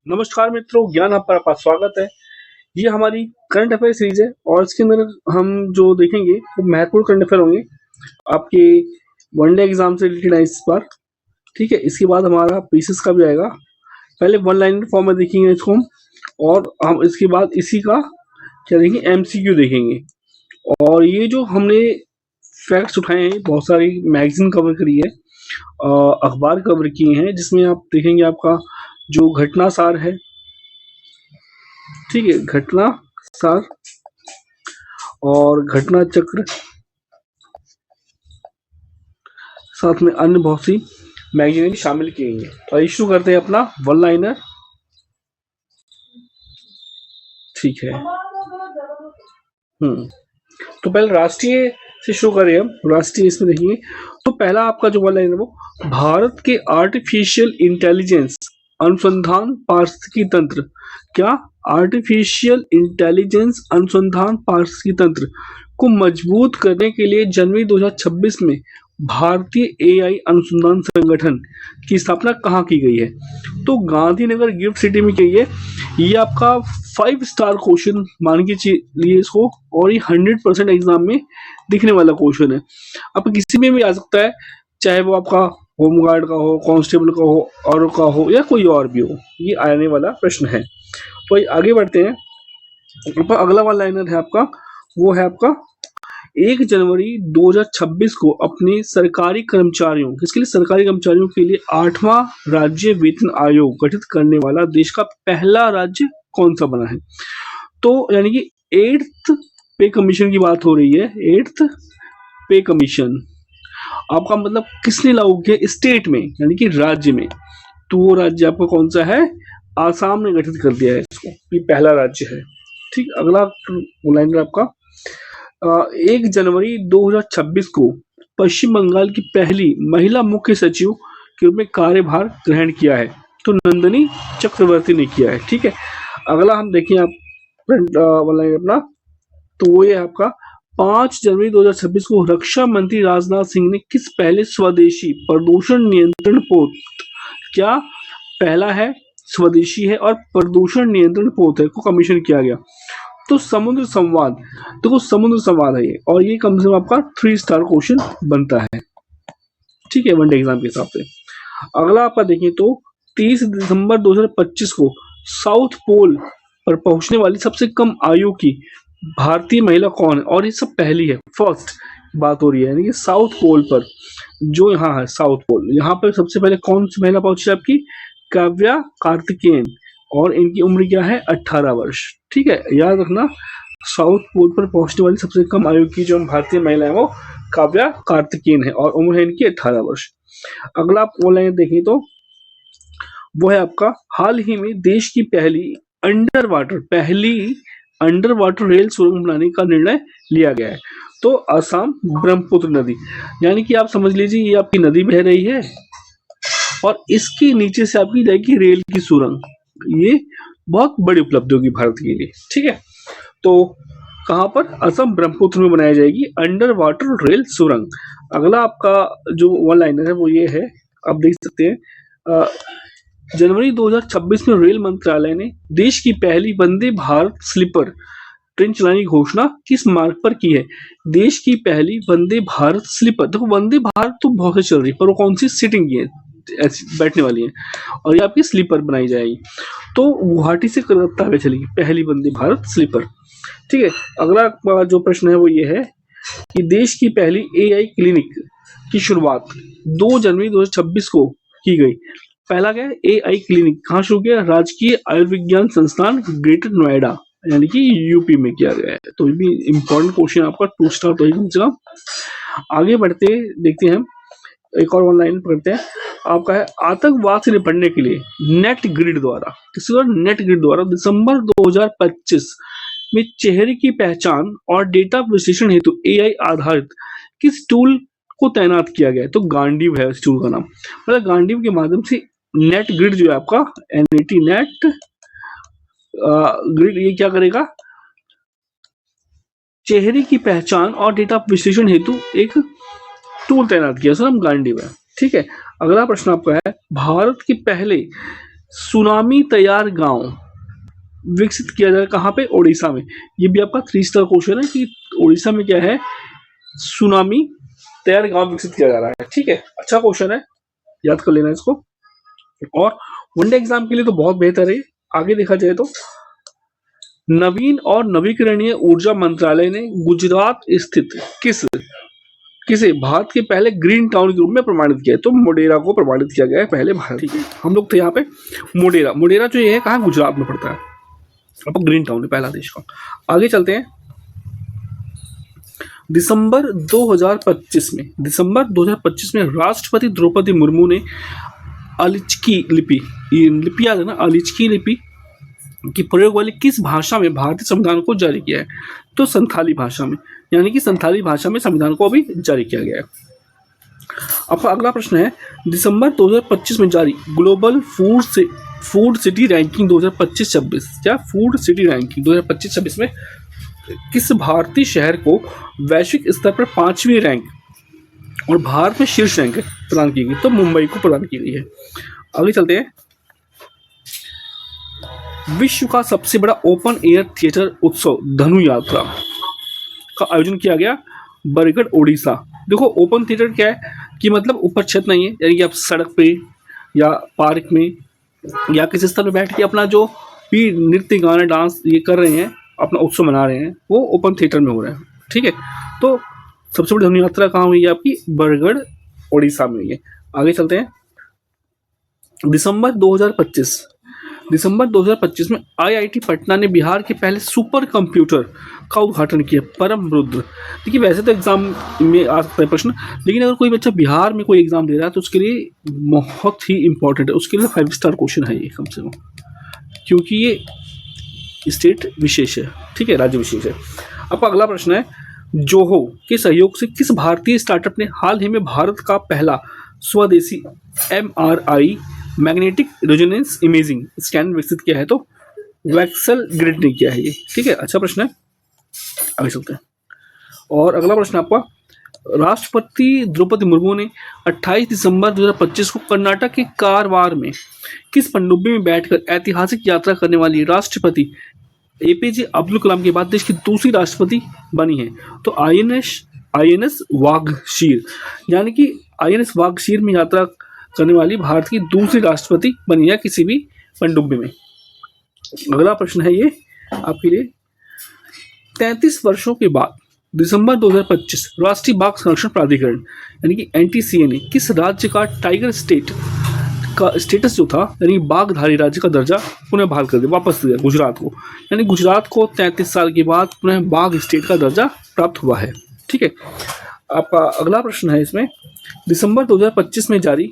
नमस्कार मित्रों, ज्ञान आप पर आपका स्वागत है। ये हमारी करंट अफेयर सीरीज है और इसके अंदर हम जो देखेंगे वो महत्वपूर्ण करंट अफेयर होंगे आपके वनडे एग्जाम से रिलेटेड है इस बार। ठीक है, इसके बाद हमारा पीसीएस का भी आएगा। पहले वन लाइनर फॉर्म में देखेंगे इसको हम, और हम इसके बाद इसी का क्या देखेंगे, एमसीक्यू देखेंगे। और ये जो हमने फैक्ट्स उठाए हैं, बहुत सारी मैगजीन कवर करी है, अखबार कवर किए हैं, जिसमें आप देखेंगे आपका जो घटना सार है, ठीक है, घटना सार और घटना चक्र, साथ में अन्य बहुत सी मैगजीन शामिल किए हैं। तो इशू करते हैं अपना वन लाइनर। ठीक है, तो पहले राष्ट्रीय से शुरू करें हम। राष्ट्रीय इसमें देखिए, तो पहला आपका जो वन लाइनर वो भारत के आर्टिफिशियल इंटेलिजेंस अनुसंधान पारिस्थितिकी तंत्र, क्या आर्टिफिशियल इंटेलिजेंस अनुसंधान पारिस्थितिकी तंत्र को मजबूत करने के लिए जनवरी 2026 में भारतीय एआई अनुसंधान संगठन की स्थापना कहाँ की गई है? तो गांधीनगर गिफ्ट सिटी में की है। ये आपका 5 स्टार क्वेश्चन मान के लिए इसको, और ये 100% एग्जाम में दिखने वाला क्वेश्चन है। अब किसी में भी आ सकता है, चाहे वो आपका होमगार्ड का हो, कांस्टेबल का हो, और का हो, या कोई और भी हो, ये आने वाला प्रश्न है। तो आगे बढ़ते हैं। अगला वाला लाइनर है आपका, वो है आपका 1 जनवरी 2026 को अपने सरकारी कर्मचारियों, किसके लिए? सरकारी कर्मचारियों के लिए 8वां राज्य वेतन आयोग गठित करने वाला देश का पहला राज्य कौन सा बना है? तो यानी कि 8th पे कमीशन की बात हो रही है। 8th पे कमीशन आपका मतलब किसने लागू किया? स्टेट में, यानी कि राज्य में। तो वो राज्य आपका कौन सा है? आसाम ने गठित कर दिया है इसको, ये पहला राज्य है। ठीक, अगला लाइन आपका 1 जनवरी 2026 को पश्चिम बंगाल की पहली महिला मुख्य सचिव के रूप में कार्यभार ग्रहण किया है, तो नंदिनी चक्रवर्ती ने किया है। ठीक है, अगला हम देखें आप अपना, तो वो ये आपका 5 जनवरी 2026 को रक्षा मंत्री राजनाथ सिंह ने किस पहले स्वदेशी प्रदूषण नियंत्रण पोत, क्या पहला है, स्वदेशी है और प्रदूषण नियंत्रण पोत है, को कमीशन किया गया? तो समुद्र संवाद, देखो समुद्र संवाद है ये, और ये कम से कम आपका 3 स्टार क्वेश्चन बनता है। ठीक है, वनडे एग्जाम के हिसाब से। अगला आपका देखें तो 30 दिसंबर 2025 को साउथ पोल पर पहुंचने वाली सबसे कम आयु की भारतीय महिला कौन है? और ये सब पहली है, फर्स्ट बात हो रही है, यानी कि साउथ पोल पर, जो यहाँ है साउथ पोल, यहाँ पर सबसे पहले कौन सी महिला पहुंची? आपकी काव्या कार्तिकेयन, और इनकी उम्र क्या है? 18 वर्ष। ठीक है, याद रखना, साउथ पोल पर पहुंचने वाली सबसे कम आयु की जो भारतीय महिला है वो काव्या कार्तिकेयन है, और उम्र है इनकी 18 वर्ष। अगला आप ऑनलाइन देखें तो वो है आपका, हाल ही में देश की पहली अंडर वाटर रेल सुरंग बनाने का निर्णय लिया गया है। तो असम ब्रह्मपुत्र नदी, यानी कि आप समझ लीजिए ये आपकी नदी बह रही है और इसके नीचे से आपकी जाएगी रेल की सुरंग। ये बहुत बड़ी उपलब्धि होगी भारत के लिए। ठीक है, तो कहां पर? असम ब्रह्मपुत्र में बनाई जाएगी अंडर वाटर रेल सुरंग। अगला आपका जो वन लाइनर है वो ये है, आप देख सकते हैं, जनवरी 2026 में रेल मंत्रालय ने देश की पहली वंदे भारत स्लीपर ट्रेन चलाने की घोषणा किस मार्ग पर की है? देश की पहली वंदे भारत स्लीपर, देखो वंदे भारत तो बहुत से चल रही है, पर वो कौन सी? सीटिंग की है, ऐसी बैठने वाली है, और ये आपकी स्लीपर बनाई जाएगी। तो गुवाहाटी से कलकत्ता में चलेगी पहली वंदे भारत स्लीपर। ठीक है, अगला जो प्रश्न है वो ये है कि देश की पहली एआई क्लिनिक की शुरुआत 2 जनवरी 2026 को की गई। पहला क्या है? एआई क्लिनिक कहाँ शुरू किया? राजकीय आयुर्विज्ञान संस्थान ग्रेटर नोएडा, यानी कि यूपी में किया गया है। तो ये भी इंपॉर्टेंट क्वेश्चन आपका 2 स्टार तो कम से कम। आगे बढ़ते देखते हैं, एक और ऑनलाइन पढ़ते हैं। आपका है, आतंकवाद से निपटने के लिए नेट ग्रिड द्वारा, किसी और नेट ग्रिड द्वारा दिसंबर 2025 में चेहरे की पहचान और डेटा विश्लेषण हेतु एआई आधारित किस टूल को तैनात किया गया है? तो गांडीव है इस टूल का नाम। मतलब गांडीव के माध्यम से नेट ग्रिड जो है आपका, एनईटी नेट ग्रिड, ये क्या करेगा? चेहरे की पहचान और डेटा विश्लेषण हेतु एक टूल तैनात किया, सर हम गांडीव है। ठीक है, अगला प्रश्न आपका है, भारत के पहले सुनामी तैयार गांव विकसित किया जाए कहाँ पे? ओडिशा में। ये भी आपका 3 स्टार क्वेश्चन है कि ओडिशा में क्या है, सुनामी तैयार गांव विकसित किया जा रहा है। ठीक है, अच्छा क्वेश्चन है, याद कर लेना इसको। और वनडे एग्जाम के लिए तो बहुत बेहतर है। आगे देखा जाए तो नवीन और नवीकरणीय ऊर्जा मंत्रालय ने गुजरात स्थित किसे भारत के पहले ग्रीन टाउन के रूप में प्रमाणित किया है? तो मोडेरा को प्रमाणित किया गया है पहले भारत। ठीक है, हम लोग थे यहाँ पे मोडेरा जो ये है कहाँ, गुजरात में पड़ता है। अब ग्रीन टाउन है पहला देश का। आगे चलते हैं। दिसंबर 2025 में राष्ट्रपति द्रौपदी मुर्मू ने अलिचकी लिपि, ये लिपि याद है ना, अलिचकी लिपि की प्रयोग वाली किस भाषा में भारतीय संविधान को जारी किया है? तो संथाली भाषा में, यानी कि संथाली भाषा में संविधान को अभी जारी किया गया है। आपका अगला प्रश्न है, दिसंबर 2025 में जारी ग्लोबल फूड सिटी रैंकिंग 2025-26 या फूड सिटी रैंकिंग 2025-26 में किस भारतीय शहर को वैश्विक स्तर पर 5वीं रैंक और भारत में शीर्ष रैंक प्रदान की गई? तो मुंबई को प्रदान की गई है। आगे चलते हैं। विश्व का सबसे बड़ा ओपन एयर थिएटर उत्सव धनु यात्रा का आयोजन किया गया बरगढ़, ओडिशा। देखो, ओपन थिएटर क्या है कि मतलब ऊपर छत नहीं है, यानी कि आप सड़क पे या पार्क में या किसी स्थल पे बैठ के अपना जो भी नृत्य गाना डांस ये कर रहे हैं, अपना उत्सव मना रहे हैं, वो ओपन थिएटर में हो रहा है। ठीक है, तो सबसे बड़ी धनु यात्रा कहाँ हुई है? आपकी बरगढ़, ओडिशा में हुई है। आगे चलते हैं। दिसंबर 2025 में आईआईटी पटना ने बिहार के पहले सुपर कंप्यूटर का उद्घाटन किया, परम रुद्र। देखिए, वैसे तो एग्जाम में आ सकता है प्रश्न, लेकिन अगर कोई बच्चा बिहार में कोई एग्जाम दे रहा है तो उसके लिए बहुत ही इंपॉर्टेंट है, उसके लिए 5 स्टार क्वेश्चन है ये कम से कम, क्योंकि ये स्टेट विशेष है। ठीक है, राज्य विशेष है। अब अगला प्रश्न है, जोहो के सहयोग से किस भारतीय स्टार्टअप ने हाल ही में भारत का पहला स्वदेशी MRI magnetic resonance imaging scan विकसित किया है? तो वैक्सल ग्रिड ने किया है ये। ठीक है, अच्छा प्रश्न है, आगे चलते हैं। और अगला प्रश्न आपका, राष्ट्रपति द्रौपदी मुर्मू ने 28 दिसंबर 2025 को कर्नाटक के कारवार में किस पनडुब्बी में बैठकर ऐतिहासिक यात्रा करने वाली राष्ट्रपति APJ अब्दुल कलाम के बाद देश की दूसरी राष्ट्रपति बनी है? तो INS वाघशीर, यानी कि INS वाघशीर में यात्रा करने वाली भारत की दूसरी राष्ट्रपति बनी है किसी भी पनडुब्बी में। अगला प्रश्न है ये आपके लिए, 33 वर्षों के बाद दिसंबर 2025 राष्ट्रीय बाघ संरक्षण प्राधिकरण यानी कि NTCA ने किस राज्य का टाइगर स्टेट का स्टेटस जो था, यानी बाघधारी राज्य का दर्जा पुनः बहाल कर दिया, वापस दिया गुजरात को। यानी गुजरात को 33 साल के बाद पुनः बाघ स्टेट का दर्जा प्राप्त हुआ है। ठीक है, आपका अगला प्रश्न है इसमें, दिसंबर 2025 में जारी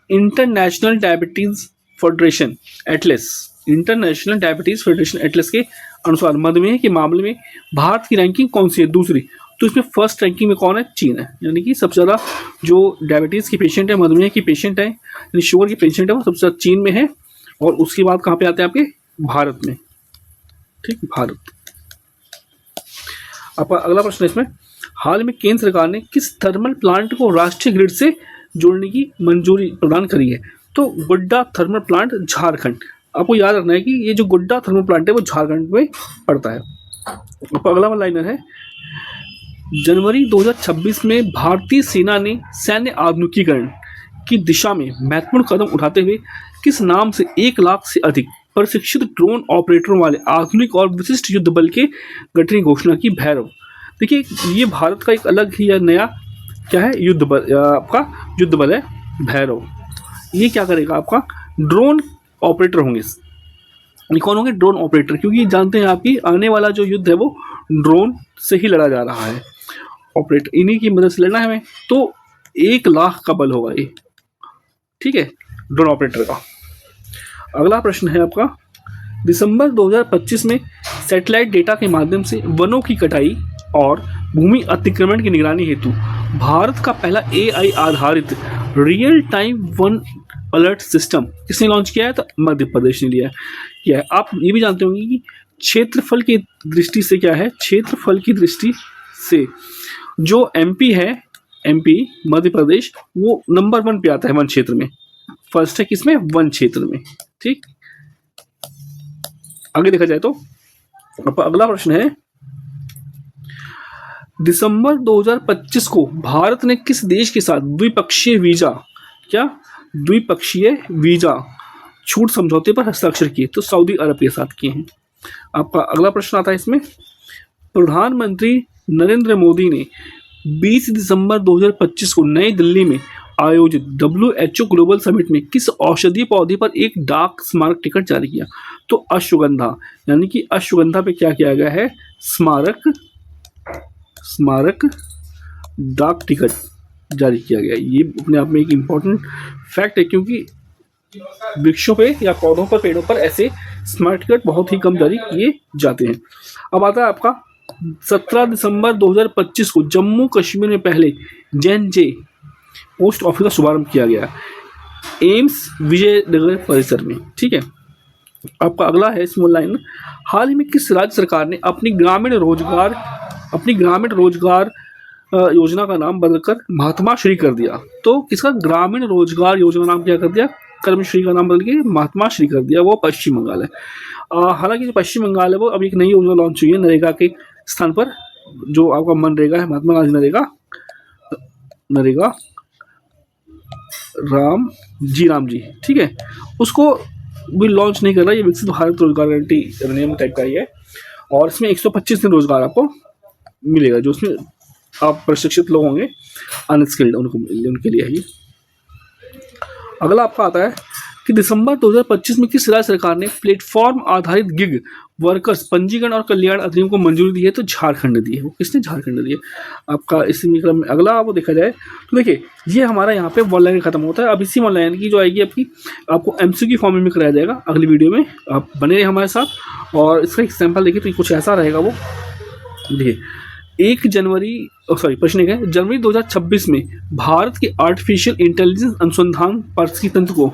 इंटरनेशनल डायबिटीज फेडरेशन एटलस के अनुसार मधुमेह के मामले में भारत की रैंकिंग कौन सी है? दूसरी। तो इसमें फर्स्ट रैंकिंग में कौन है? चीन है, यानी कि सबसे ज़्यादा जो डायबिटीज़ के पेशेंट है, मधुमेह की पेशेंट है, यानी शुगर के पेशेंट है, वो सबसे ज़्यादा चीन में है। और उसके बाद कहाँ पे आते हैं? आपके भारत में। ठीक, भारत। आपका अगला प्रश्न है इसमें, हाल में केंद्र सरकार ने किस थर्मल प्लांट को राष्ट्रीय ग्रिड से जोड़ने की मंजूरी प्रदान करी है? तो गोड्डा थर्मल प्लांट, झारखंड। आपको याद रखना है कि ये जो गोड्डा थर्मल प्लांट है वो झारखंड में पड़ता है। अगला लाइनर है, जनवरी 2026 में भारतीय सेना ने सैन्य आधुनिकीकरण की दिशा में महत्वपूर्ण कदम उठाते हुए किस नाम से 1 लाख से अधिक प्रशिक्षित ड्रोन ऑपरेटरों वाले आधुनिक और विशिष्ट युद्ध बल के गठन की घोषणा की? भैरव। देखिए, ये भारत का एक अलग ही नया क्या है, युद्ध बल, आपका युद्ध बल है भैरव। ये क्या करेगा? आपका ड्रोन ऑपरेटर होंगे। ये कौन होंगे? ड्रोन ऑपरेटर, क्योंकि जानते हैं आपकी आने वाला जो युद्ध है वो ड्रोन से ही लड़ा जा रहा है। ऑपरेटर, इन्हीं की मदद से लड़ना है हमें। तो 1 लाख का बल होगा ये। ठीक है, ड्रोन ऑपरेटर का। अगला प्रश्न है आपका, दिसंबर 2025 में सैटेलाइट डेटा के माध्यम से वनों की कटाई और भूमि अतिक्रमण की निगरानी हेतु भारत का पहला AI आधारित real time one alert system किसने लॉन्च किया है? तो मध्य प्रदेश ने किया है। आप ये भी जानते होंगे कि क्षेत्रफल की दृष्टि से क्या है, क्षेत्रफल की दृष्टि से जो MP है, MP मध्य प्रदेश, वो नंबर 1 पे आता है वन क्षेत्र में। फर्स्ट है किसमें, वन क्षेत्र में। ठीक, आगे देखा जाए तो अब अगला प्रश्न है, दिसंबर 2025 को भारत ने किस देश के साथ द्विपक्षीय वीजा, क्या द्विपक्षीय वीजा छूट समझौते पर हस्ताक्षर किए? तो सऊदी अरब के साथ किए हैं। आपका अगला प्रश्न आता है इसमें, प्रधानमंत्री नरेंद्र मोदी ने 20 दिसंबर 2025 को नई दिल्ली में आयोजित WHO ग्लोबल समिट में किस औषधीय पौधे पर एक डाक स्मारक टिकट जारी किया? तो अश्वगंधा, यानी कि अश्वगंधा पे क्या किया गया है, स्मारक डाक टिकट जारी किया गया। ये अपने आप में एक इम्पॉर्टेंट फैक्ट है, क्योंकि वृक्षों पे या पौधों पर, पेड़ों पर ऐसे स्मारक टिकट बहुत ही कम जारी किए जाते हैं। अब आता है आपका 17 दिसंबर 2025 को जम्मू कश्मीर में पहले JNJ पोस्ट ऑफिस का शुभारंभ किया गया एम्स विजयनगर परिसर में। ठीक है, आपका अगला है स्मॉल लाइन, हाल ही में किस राज्य सरकार ने अपनी ग्रामीण रोजगार योजना का नाम बदलकर महात्मा श्री कर दिया? तो किसका ग्रामीण रोजगार योजना नाम क्या कर दिया, कर्मश्री का नाम बदल के महात्मा श्री कर दिया, वो पश्चिम बंगाल है। हालांकि जो पश्चिम बंगाल है वो अब एक नई योजना लॉन्च हुई है नरेगा के स्थान पर, जो आपका मनरेगा है, महात्मा गांधी नरेगा राम जी, ठीक है, उसको भी लॉन्च नहीं कर रहा, ये विकसित भारत रोजगार गारंटी अधिनियम टाइप का ही है, और इसमें 125 दिन रोजगार आपको मिलेगा, जो उसमें आप प्रशिक्षित लोग होंगे अनस्किल्ड, उनके लिए है ये। अगला आपका आता है कि दिसंबर 2025 में किस राज्य सरकार ने प्लेटफॉर्म आधारित गिग वर्कर्स पंजीकरण और कल्याण अधिनियम को मंजूरी दी है? तो झारखंड ने दी है। वो किसने? झारखंड ने दी है। आपका इसी क्रम में अगला वो देखा जाए तो देखिए, ये हमारा यहाँ पे वन लाइन खत्म होता है। अब इसी वन लाइन की जो आएगी आपको MCQ फॉर्म में कराया जाएगा अगली वीडियो में, आप बने रहे हमारे साथ। और इसका एक सैंपल देखिए तो कुछ ऐसा रहेगा, वो देखिए जनवरी 2026 में भारत के आर्टिफिशियल इंटेलिजेंस अनुसंधान पारिस्थितिकी तंत्र को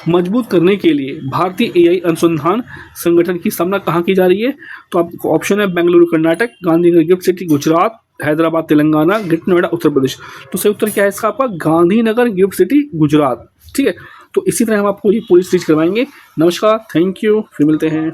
मजबूत करने के लिए भारतीय AI अनुसंधान संगठन की स्थापना कहाँ की जा रही है? तो आपको ऑप्शन है Bengaluru Karnataka, Gandhinagar gift city Gujarat, Hyderabad Telangana, greater Noida Uttar Pradesh. तो सही उत्तर क्या है इसका? आपका गांधीनगर गिफ्ट सिटी गुजरात। ठीक है, तो इसी तरह हम आपको ये पूरी चीज करवाएंगे। नमस्कार, थैंक यू, फिर मिलते हैं।